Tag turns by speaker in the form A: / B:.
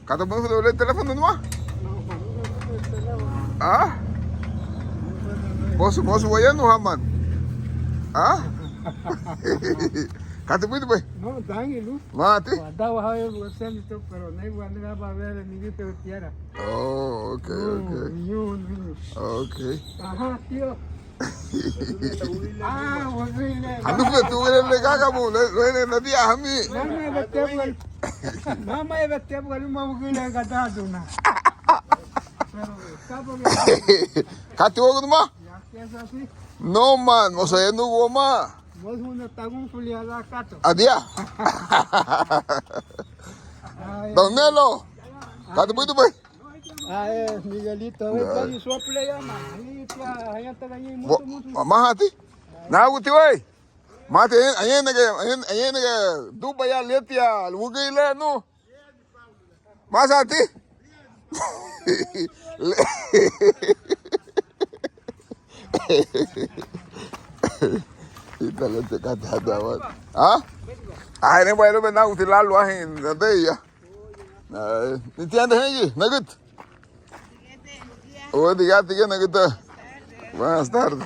A: Kata mo sa ulit telepono mo? Ah? Bosu wa yan Muhammad. Ah? Kata mo ito ba?
B: No, tranquilo.
A: Mati?
B: Guardaba a ver el centro, pero no hay guardaba para ver el niño que quiera.
A: Oh, okay. Okay.
B: Ajá, tío. Ah, horrible.
A: Ano ba tuwilan na kakamu? Lo na dia hami.
B: Mama es bestia porque no me voy a gastar una. Pero está porque
A: Kati wo mo?
B: ya que es así,
A: No man, mo sa enu wo ma.
B: vos uno está un fuliada cato.
A: Adia. Donelo. Kati mo ito ba?
B: Ah, Miguelito, ven y sople ya, man. Ahí está ahí mucho, mucho.
A: Mahati. Na uti wai. Mate ayen naga duba ya letia wugile no. Masati. Ita le te kata dawan. Ah? Ai ne bai be na uti lalu ahin de ya. Ni tianda hengi, nagut. Oh, diga nagut. Buenas tardes.